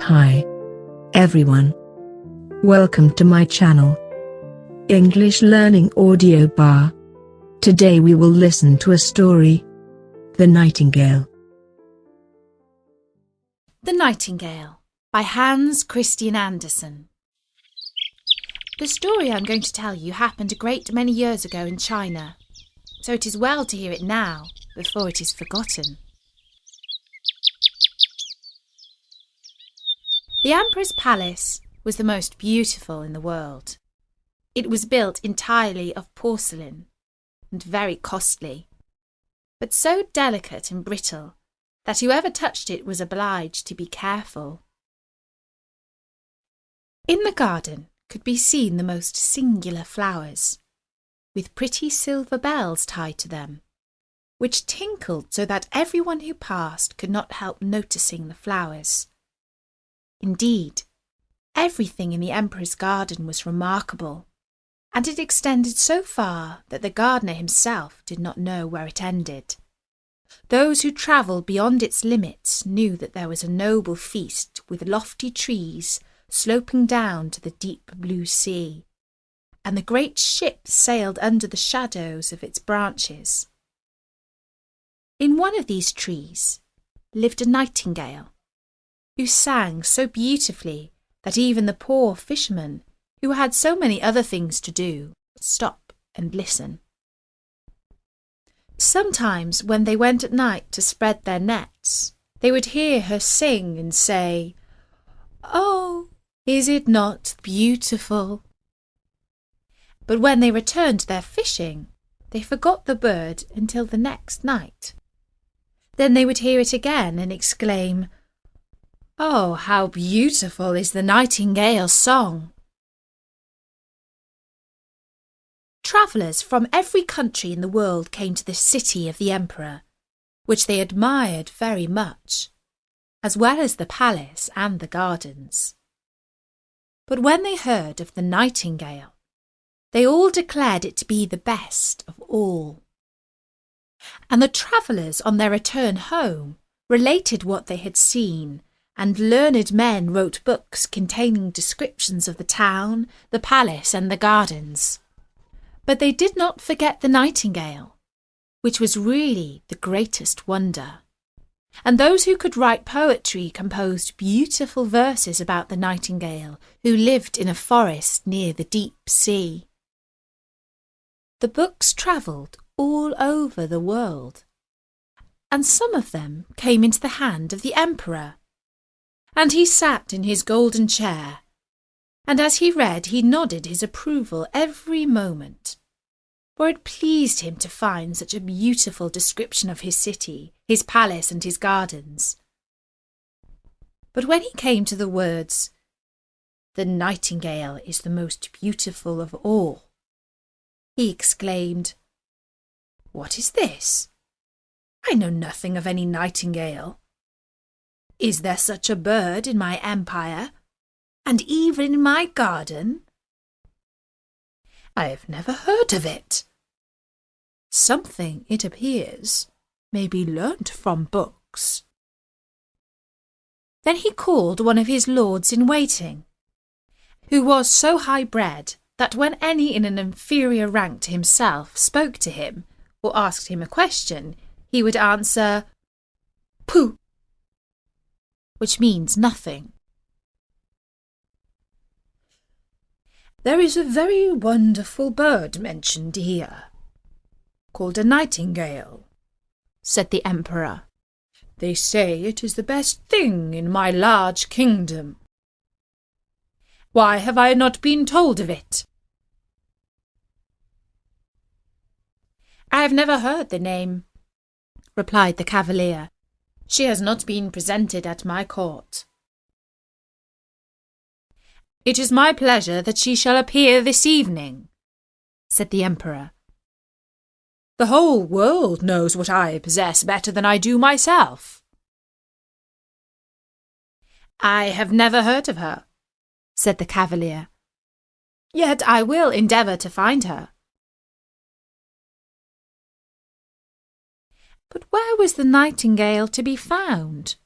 Hi, everyone. Welcome to my channel, English Learning Audio Bar. Today we will listen to a story, The Nightingale. The Nightingale by Christian Andersen. The story I'm going to tell you happened a great many years ago in China, so it is well to hear it now before it is forgotten. The Emperor's palace was the most beautiful in the world. It was built entirely of porcelain and very costly, but so delicate and brittle that whoever touched it was obliged to be careful. In the garden could be seen the most singular flowers, with pretty silver bells tied to them, which tinkled so that everyone who passed could not help noticing the flowers. Indeed, everything in the Emperor's garden was remarkable, and it extended so far that the gardener himself did not know where it ended. Those who travelled beyond its limits knew that there was a noble feast with lofty trees sloping down to the deep blue sea, and the great ships sailed under the shadows of its branches. In one of these trees lived a nightingale, who sang so beautifully that even the poor fishermen, who had so many other things to do, would stop and listen. Sometimes when they went at night to spread their nets, they would hear her sing and say, "Oh, is it not beautiful?" But when they returned to their fishing, they forgot the bird until the next night. Then they would hear it again and exclaim, "Oh, how beautiful is the nightingale's song!" Travellers from every country in the world came to the city of the Emperor, which they admired very much, as well as the palace and the gardens. But when they heard of the nightingale, they all declared it to be the best of all. And the travellers on their return home related what they had seen, and learned men wrote books containing descriptions of the town, the palace, and the gardens. But they did not forget the nightingale, which was really the greatest wonder. And those who could write poetry composed beautiful verses about the nightingale who lived in a forest near the deep sea. The books travelled all over the world, and some of them came into the hand of the Emperor. And he sat in his golden chair, and as he read he nodded his approval every moment, for it pleased him to find such a beautiful description of his city, his palace, and his gardens. But when he came to the words, "The nightingale is the most beautiful of all," he exclaimed, "What is this? I know nothing of any nightingale. Is there such a bird in my empire, and even in my garden? I have never heard of it. Something, it appears, may be learnt from books." Then he called one of his lords-in-waiting, who was so high-bred that when any in an inferior rank to himself spoke to him or asked him a question, he would answer, "Pooh," which means nothing. "There is a very wonderful bird mentioned here, called a nightingale," said the Emperor. "They say it is the best thing in my large kingdom. Why have I not been told of it?" "I have never heard the name," replied the cavalier. "She has not been presented at my court." "It is my pleasure that she shall appear this evening," said the Emperor. "The whole world knows what I possess better than I do myself." "I have never heard of her," said the cavalier. "Yet I will endeavour to find her." But where was the nightingale to be found?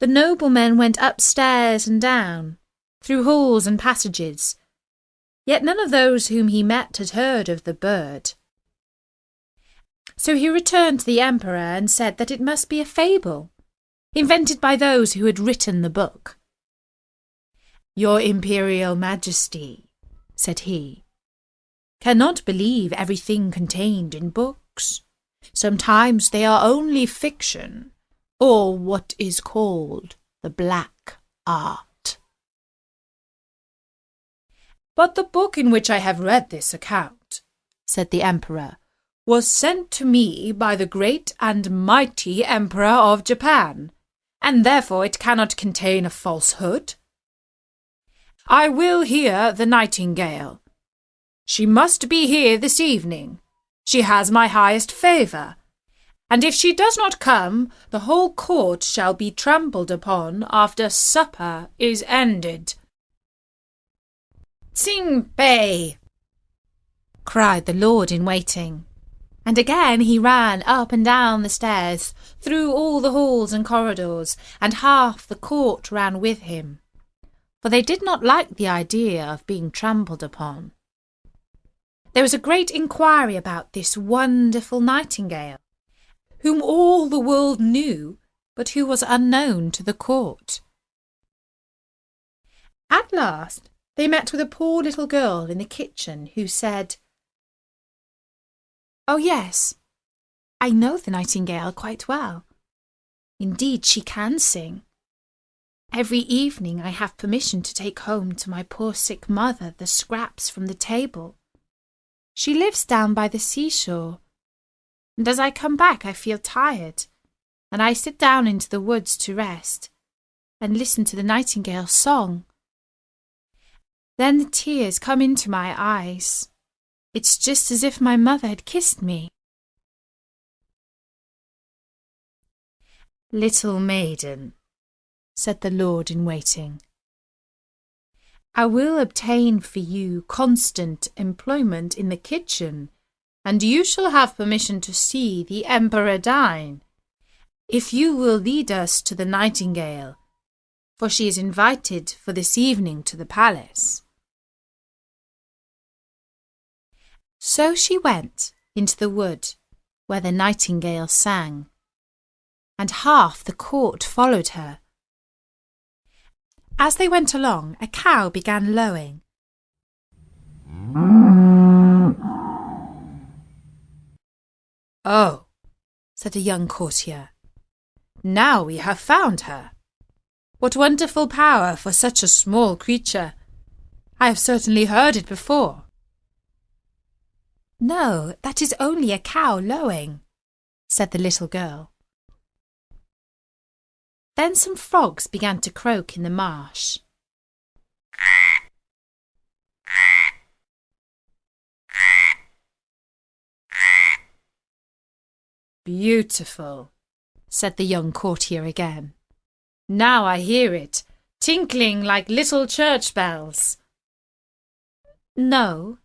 the noblemen went upstairs and down, through halls and passages, yet none of those whom he met had heard of the bird. So he returned to the emperor and said that it must be a fable, invented by those who had written the book. "Your Imperial Majesty," said he, "cannot believe everything contained in books. Sometimes they are only fiction, or what is called the black art." "But the book in which I have read this account," said the emperor, "was sent to me by the great and mighty Emperor of Japan, and therefore it cannot contain a falsehood. I will hear the Nightingale. She must be here this evening. She has my highest favour, and if she does not come, the whole court shall be trampled upon after supper is ended." "Tsing Bei!" cried the lord-in-waiting, and again he ran up and down the stairs, through all the halls and corridors, and half the court ran with him, for they did not like the idea of being trampled upon. There was a great inquiry about this wonderful nightingale, whom all the world knew, but who was unknown to the court. At last they met with a poor little girl in the kitchen who said, "Oh yes, I know the nightingale quite well. Indeed, she can sing. Every evening I have permission to take home to my poor sick mother the scraps from the table. She lives down by the seashore, and as I come back I feel tired, and I sit down into the woods to rest, and listen to the nightingale's song. Then the tears come into my eyes. It's just as if my mother had kissed me." "Little maiden," said the lord-in-waiting, "I will obtain for you constant employment in the kitchen, and you shall have permission to see the emperor dine, if you will lead us to the nightingale, for she is invited for this evening to the palace." So she went into the wood where the nightingale sang, and half the court followed her. As they went along, a cow began lowing. "Oh," said a young courtier, "now we have found her. What wonderful power for such a small creature! I have certainly heard it before." "No, that is only a cow lowing," said the little girl. Then some frogs began to croak in the marsh. "Beautiful," said the young courtier again. "Now I hear it, tinkling like little church bells." "No,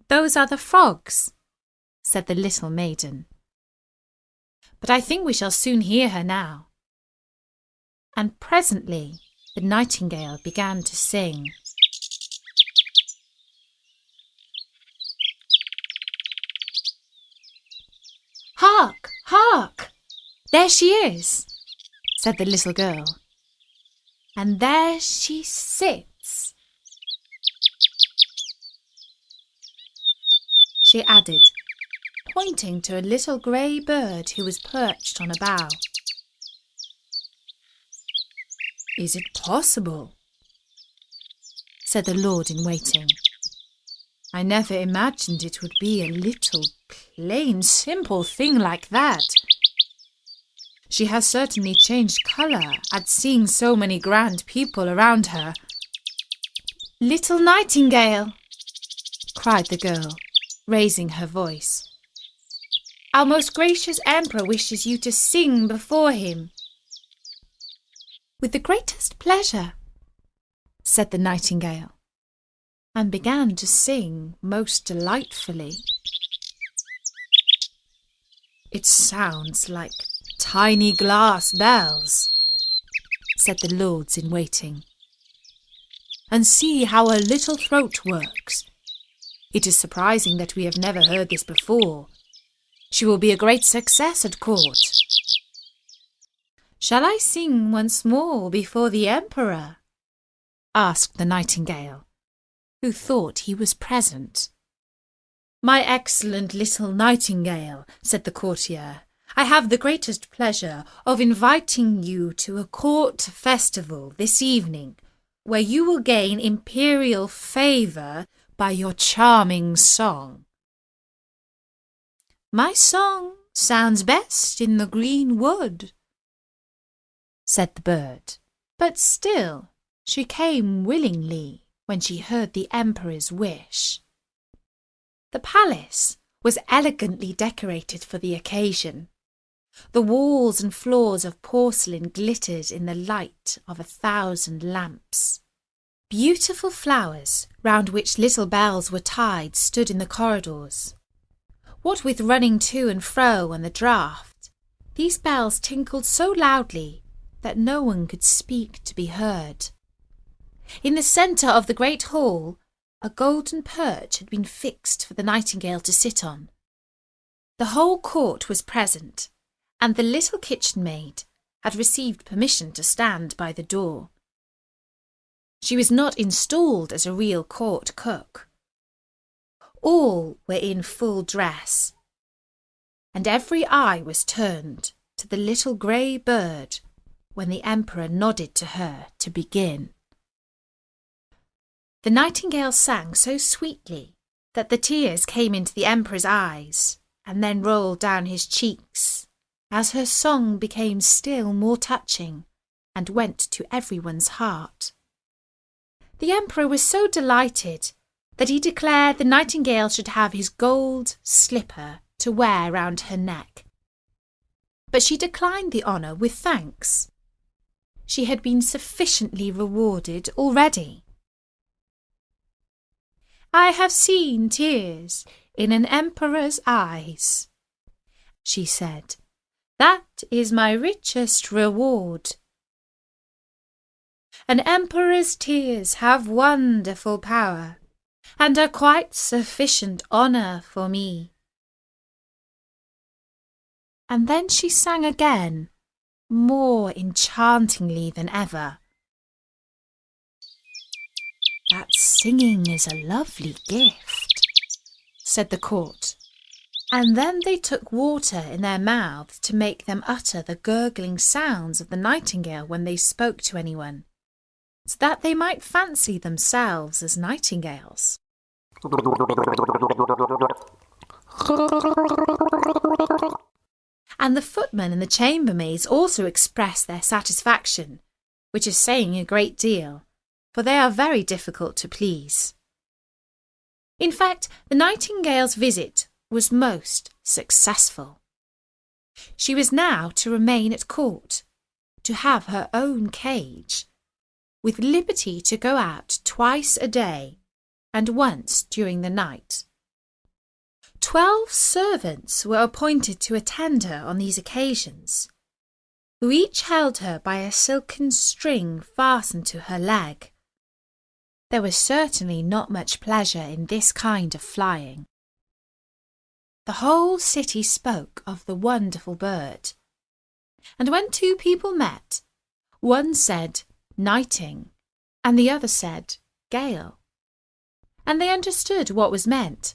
those are the frogs," said the little maiden. "But I think we shall soon hear her now." And presently the nightingale began to sing. "Hark, hark! There she is," said the little girl. "And there she sits," she added, pointing to a little grey bird who was perched on a bough. "Is it possible?" said the lord-in-waiting. "I never imagined it would be a little, plain, simple thing like that. She has certainly changed colour at seeing so many grand people around her." "Little Nightingale," cried the girl, raising her voice, "our most gracious emperor wishes you to sing before him." "With the greatest pleasure," said the nightingale, and began to sing most delightfully. "It sounds like tiny glass bells," said the lords in waiting. "And see how her little throat works. It is surprising that we have never heard this before. She will be a great success at court." "Shall I sing once more before the emperor?" asked the nightingale, who thought he was present. "My excellent little nightingale," said the courtier, "I have the greatest pleasure of inviting you to a court festival this evening, where you will gain imperial favour by your charming song." "My song sounds best in the green wood," said the bird, but still she came willingly when she heard the emperor's wish. The palace was elegantly decorated for the occasion. The walls and floors of porcelain glittered in the light of 1,000 lamps. Beautiful flowers, round which little bells were tied, stood in the corridors. What with running to and fro and the draught, these bells tinkled so loudly that no one could speak to be heard. In the centre of the great hall, a golden perch had been fixed for the nightingale to sit on. The whole court was present, and the little kitchen maid had received permission to stand by the door. She was not installed as a real court cook. All were in full dress, and every eye was turned to the little grey bird when the emperor nodded to her to begin. The nightingale sang so sweetly that the tears came into the emperor's eyes and then rolled down his cheeks as her song became still more touching and went to everyone's heart. The emperor was so delighted that he declared the nightingale should have his gold slipper to wear round her neck. But she declined the honour with thanks. She had been sufficiently rewarded already. "I have seen tears in an emperor's eyes," she said. "That is my richest reward. An emperor's tears have wonderful power and are quite sufficient honour for me." And then she sang again, more enchantingly than ever. "That singing is a lovely gift," said the court, and then they took water in their mouths to make them utter the gurgling sounds of the nightingale when they spoke to anyone, so that they might fancy themselves as nightingales. And the footmen and the chambermaids also expressed their satisfaction, which is saying a great deal, for they are very difficult to please. In fact, the nightingale's visit was most successful. She was now to remain at court, to have her own cage, with liberty to go out twice a day and once during the night. 12 servants were appointed to attend her on these occasions, who each held her by a silken string fastened to her leg. There was certainly not much pleasure in this kind of flying. The whole city spoke of the wonderful bird, and when two people met, one said nighting and the other said gale, and they understood what was meant,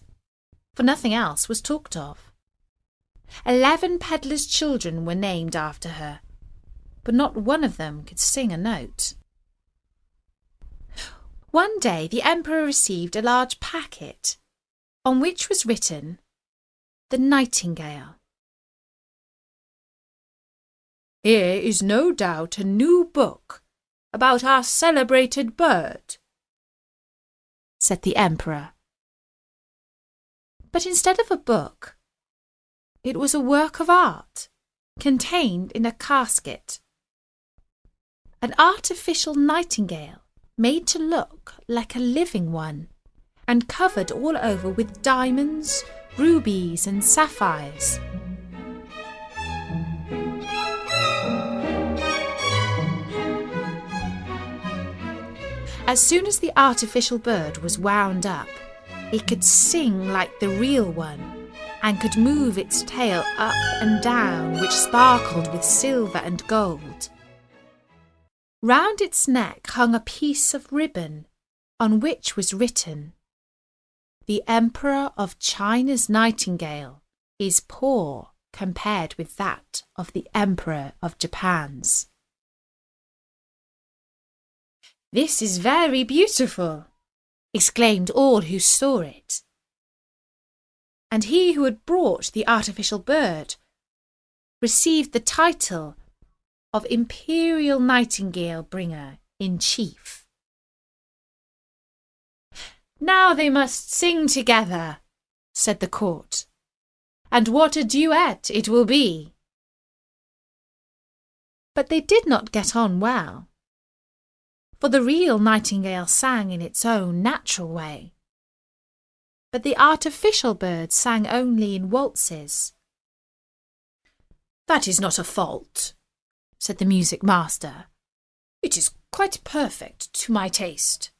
for nothing else was talked of. 11 peddlers' children were named after her, but not one of them could sing a note. One day the emperor received a large packet, on which was written, "The Nightingale." "Here is no doubt a new book about our celebrated bird," said the emperor. But instead of a book, it was a work of art, contained in a casket. An artificial nightingale, made to look like a living one, and covered all over with diamonds, rubies and sapphires. As soon as the artificial bird was wound up, it could sing like the real one and could move its tail up and down, which sparkled with silver and gold. Round its neck hung a piece of ribbon on which was written, "The Emperor of China's Nightingale is poor compared with that of the Emperor of Japan's." "This is very beautiful," exclaimed all who saw it. And he who had brought the artificial bird received the title of Imperial Nightingale Bringer in Chief. "Now they must sing together," said the court, "and what a duet it will be." But they did not get on well, for the real nightingale sang in its own natural way, but the artificial bird sang only in waltzes. "That is not a fault," said the music master. "It is quite perfect to my taste."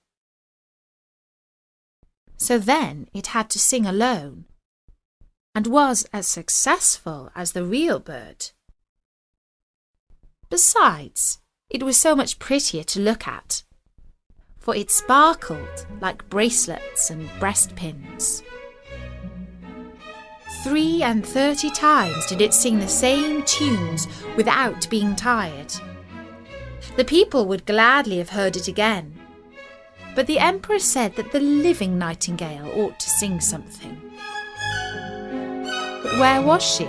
So then it had to sing alone, and was as successful as the real bird. Besides, it was so much prettier to look at, for it sparkled like bracelets and breastpins. 33 times did it sing the same tunes without being tired. The people would gladly have heard it again, but the emperor said that the living nightingale ought to sing something. But where was she?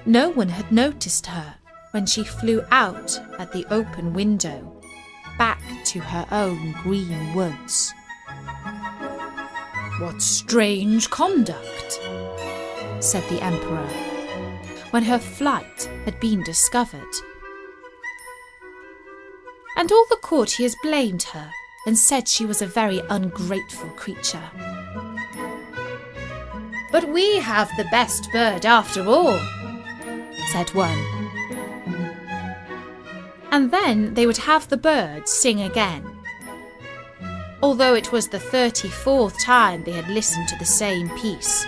No one had noticed her when she flew out at the open window, back to her own green woods. "What strange conduct," said the emperor, when her flight had been discovered. And all the courtiers blamed her and said she was a very ungrateful creature. "But we have the best bird after all," said one. And then they would have the bird sing again, although it was the 34th time they had listened to the same piece,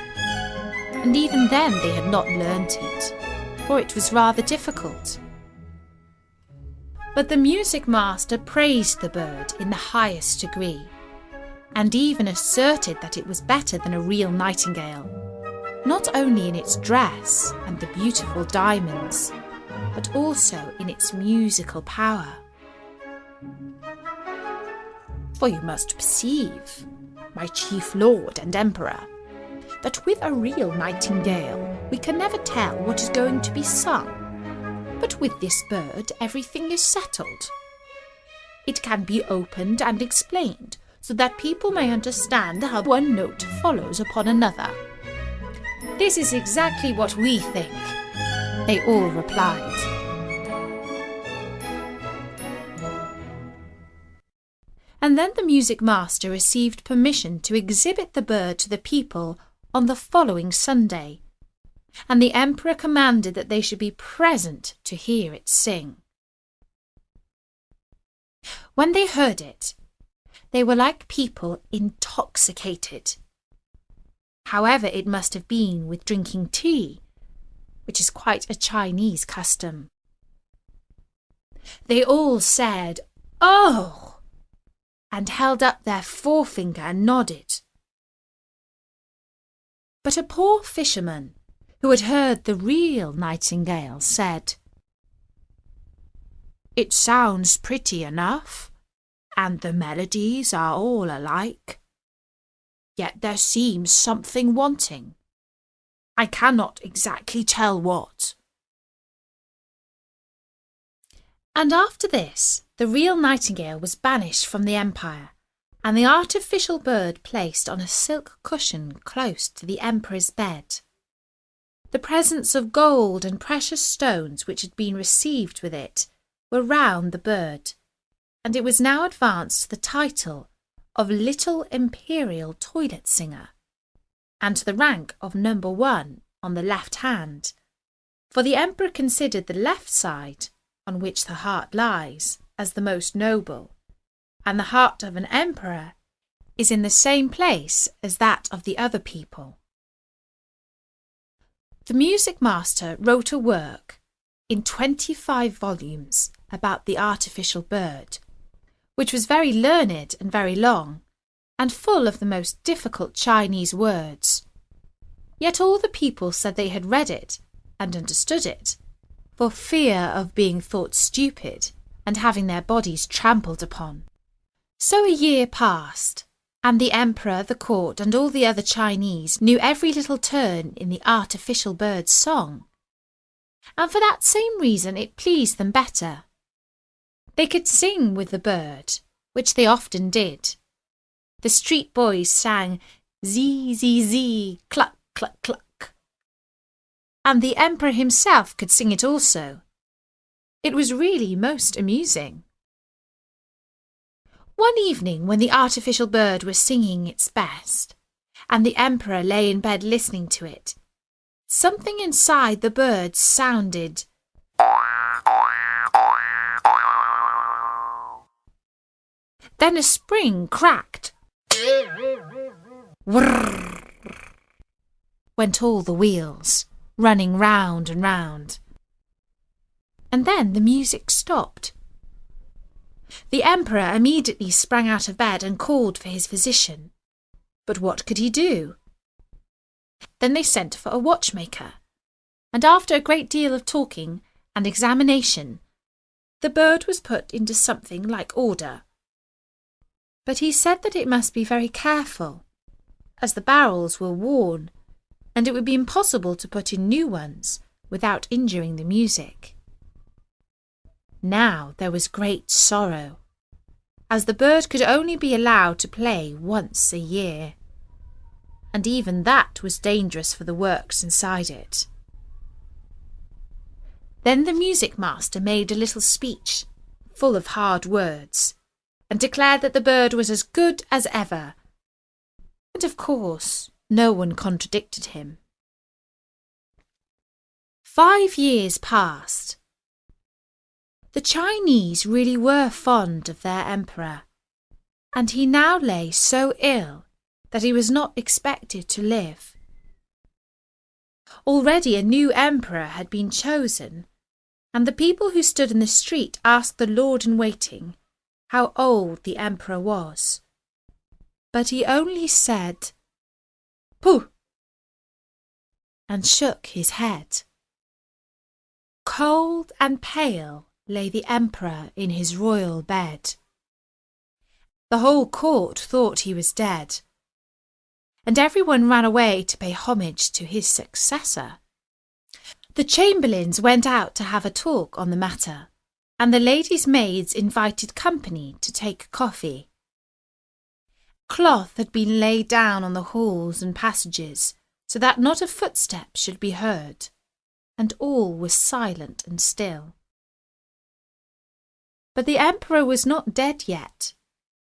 and even then they had not learnt it, for it was rather difficult. But the music master praised the bird in the highest degree, and even asserted that it was better than a real nightingale, not only in its dress and the beautiful diamonds, but also in its musical power. For you must perceive, my chief lord and emperor, that with a real nightingale we can never tell what is going to be sung, but with this bird everything is settled. It can be opened and explained so that people may understand how one note follows upon another." "This is exactly what we think," they all replied. And then the music master received permission to exhibit the bird to the people on the following Sunday, and the emperor commanded that they should be present to hear it sing. When they heard it, they were like people intoxicated. However, it must have been with drinking tea, which is quite a Chinese custom. They all said, "Oh!" and held up their forefinger and nodded. But a poor fisherman, who had heard the real nightingale, said, "It sounds pretty enough, and the melodies are all alike. Yet there seems something wanting. I cannot exactly tell what." And after this, the real nightingale was banished from the empire, and the artificial bird placed on a silk cushion close to the emperor's bed. The presents of gold and precious stones which had been received with it were round the bird, and it was now advanced to the title of Little Imperial Toilet Singer, and to the rank of number 1 on the left hand, for the emperor considered the left side, on which the heart lies, as the most noble, and the heart of an emperor is in the same place as that of the other people. The music master wrote a work in 25 volumes about the artificial bird, which was very learned and very long, and full of the most difficult Chinese words. Yet all the people said they had read it and understood it, for fear of being thought stupid and having their bodies trampled upon. So a year passed, and the emperor, the court, and all the other Chinese knew every little turn in the artificial bird's song. And for that same reason it pleased them better. They could sing with the bird, which they often did. The street boys sang zee, zee, zee, cluck, cluck, cluck. And the emperor himself could sing it also. It was really most amusing. One evening, when the artificial bird was singing its best, and the emperor lay in bed listening to it, something inside the bird sounded. Then a spring cracked. Whirr! Went all the wheels, running round and round. And then the music stopped. The emperor immediately sprang out of bed and called for his physician. But what could he do? Then they sent for a watchmaker, and after a great deal of talking and examination, the bird was put into something like order. But he said that it must be very careful, as the barrels were worn, and it would be impossible to put in new ones without injuring the music. Now there was great sorrow, as the bird could only be allowed to play once a year, and even that was dangerous for the works inside it. Then the music master made a little speech, full of hard words, and declared that the bird was as good as ever, and of course no one contradicted him. 5 years passed. The Chinese really were fond of their emperor, and he now lay so ill that he was not expected to live. Already a new emperor had been chosen, and the people who stood in the street asked the lord-in-waiting how old the emperor was. But he only said, "Pooh!" and shook his head. Cold and pale lay the emperor in his royal bed. The whole court thought he was dead, and everyone ran away to pay homage to his successor. The chamberlains went out to have a talk on the matter, and the ladies' maids invited company to take coffee. Cloth had been laid down on the halls and passages so that not a footstep should be heard, and all was silent and still. But the emperor was not dead yet,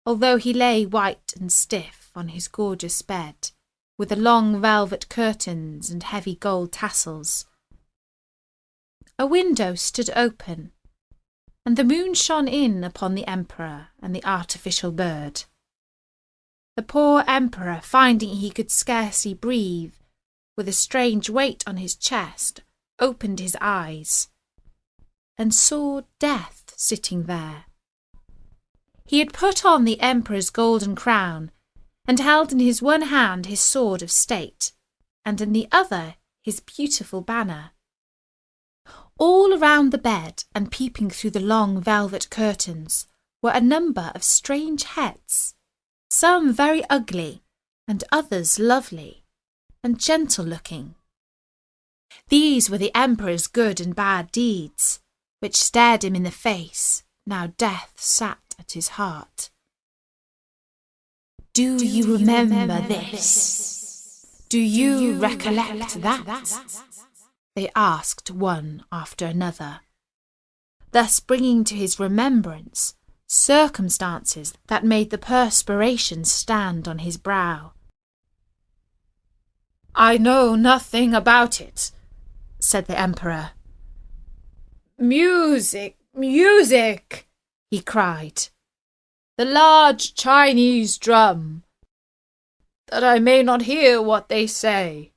although he lay white and stiff on his gorgeous bed, with the long velvet curtains and heavy gold tassels. A window stood open, and the moon shone in upon the emperor and the artificial bird. The poor emperor, finding he could scarcely breathe, with a strange weight on his chest, opened his eyes, and saw Death sitting there. He had put on the emperor's golden crown, and held in his one hand his sword of state, and in the other his beautiful banner. All around the bed, and peeping through the long velvet curtains, were a number of strange heads, some very ugly, and others lovely, and gentle-looking. These were the emperor's good and bad deeds, which stared him in the face, now death sat at his heart. Do you remember this? Do you recollect that? They asked one after another, thus bringing to his remembrance circumstances that made the perspiration stand on his brow. "I know nothing about it," said the emperor. "Music, music!" he cried. the large Chinese drum, that I may not hear what they say."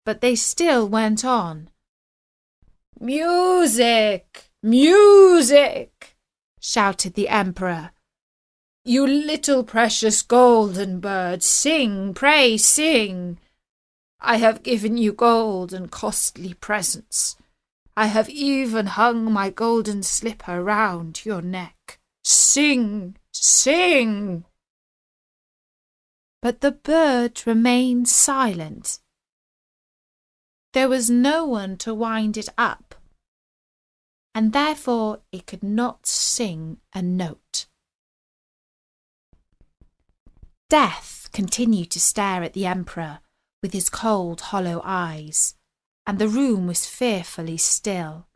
But they still went on. "Music! Music!" shouted the emperor. "You little precious golden bird, sing, pray sing. I have given you gold and costly presents. I have even hung my golden slipper round your neck. Sing, sing!" But the bird remained silent. There was no one to wind it up, and therefore it could not sing a note. Death continued to stare at the emperor with his cold, hollow eyes, and the room was fearfully still.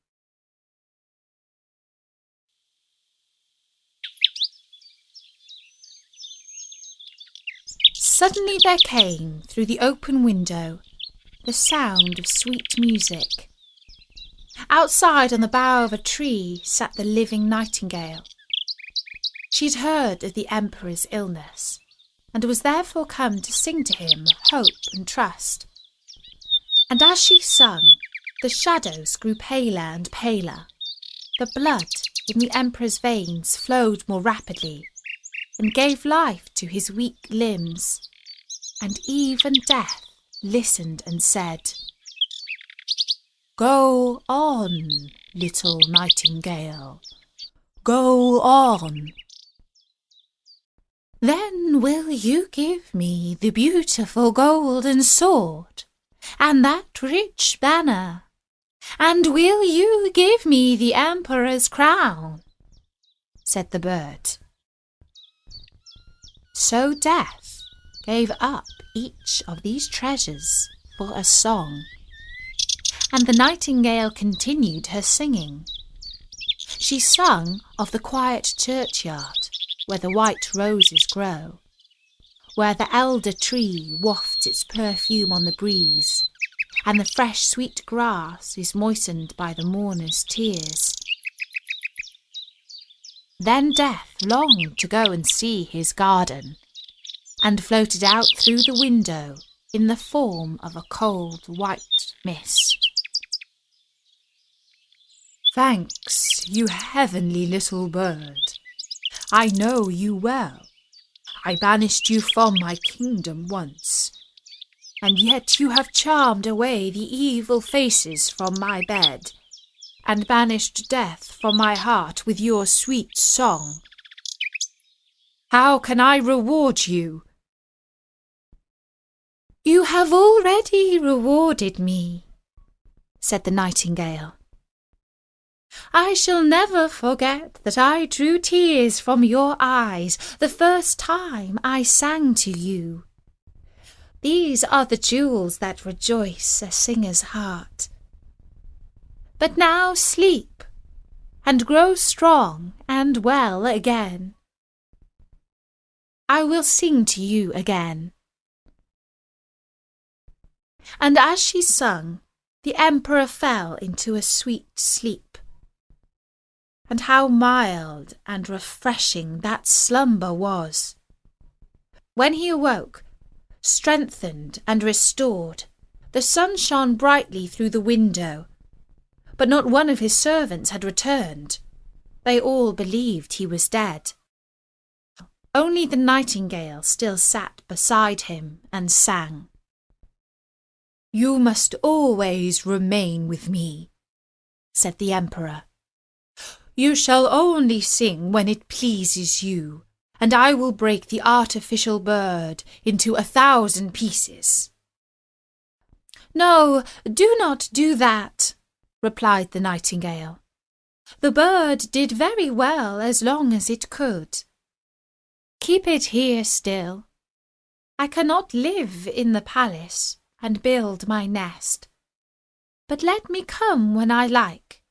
Suddenly there came, through the open window, the sound of sweet music. Outside on the bough of a tree sat the living nightingale. She had heard of the emperor's illness, and was therefore come to sing to him hope and trust. And as she sung, the shadows grew paler and paler. The blood in the emperor's veins flowed more rapidly, and gave life to his weak limbs, and even death listened and said, "Go on, little nightingale, go on. Then will you give me the beautiful golden sword, and that rich banner, and will you give me the emperor's crown?" said the bird. So Death gave up each of these treasures for a song, and the nightingale continued her singing. She sung of the quiet churchyard where the white roses grow, where the elder tree wafts its perfume on the breeze, and the fresh sweet grass is moistened by the mourner's tears. Then Death longed to go and see his garden, and floated out through the window in the form of a cold white mist. "Thanks, you heavenly little bird. I know you well. I banished you from my kingdom once, and yet you have charmed away the evil faces from my bed, and banished death from my heart with your sweet song. How can I reward you?" "You have already rewarded me," said the nightingale. "I shall never forget that I drew tears from your eyes the first time I sang to you. These are the jewels that rejoice a singer's heart. But now sleep, and grow strong and well again. I will sing to you again." And as she sung, the emperor fell into a sweet sleep. And how mild and refreshing that slumber was! When he awoke, strengthened and restored, the sun shone brightly through the window, but not one of his servants had returned. They all believed he was dead. Only the nightingale still sat beside him and sang. "You must always remain with me," said the emperor. "You shall only sing when it pleases you, and I will break the artificial bird into 1,000 pieces." "No, do not do that," replied the nightingale. "The bird did very well as long as it could. Keep it here still. I cannot live in the palace and build my nest. But let me come when I like.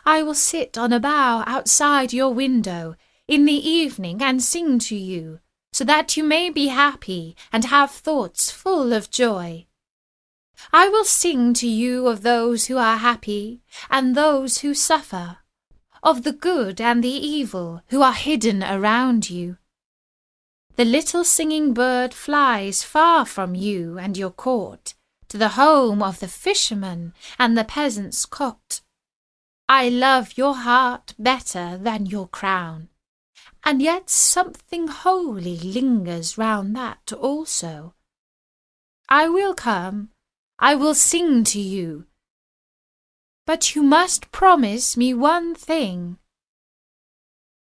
I will sit on a bough outside your window in the evening and sing to you, so that you may be happy and have thoughts full of joy. I will sing to you of those who are happy and those who suffer, of the good and the evil who are hidden around you. The little singing bird flies far from you and your court, to the home of the fisherman and the peasant's cot. I love your heart better than your crown, and yet something holy lingers round that also. I will come, I will sing to you, but you must promise me one thing.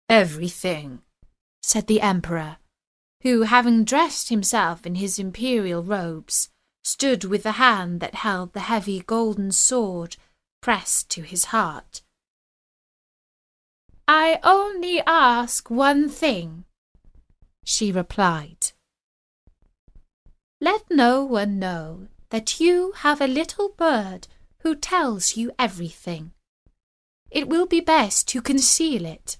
Everything, said the emperor, who, having dressed himself in his imperial robes, stood with the hand that held the heavy golden sword pressed to his heart. I only ask one thing, she replied. Let no one know that you have a little bird who tells you everything. It will be best to conceal it.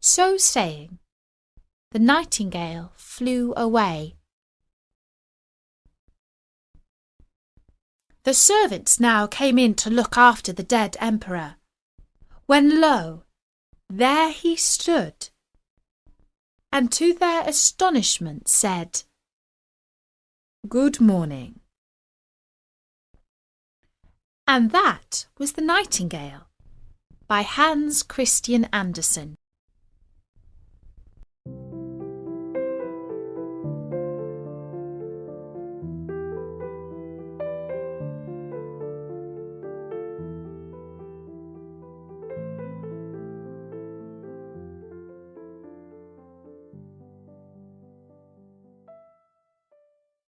So saying, the nightingale flew away. The servants now came in to look after the dead emperor, when lo, there he stood, and to their astonishment said, "Good morning." And that was the Nightingale, by Hans Christian Andersen.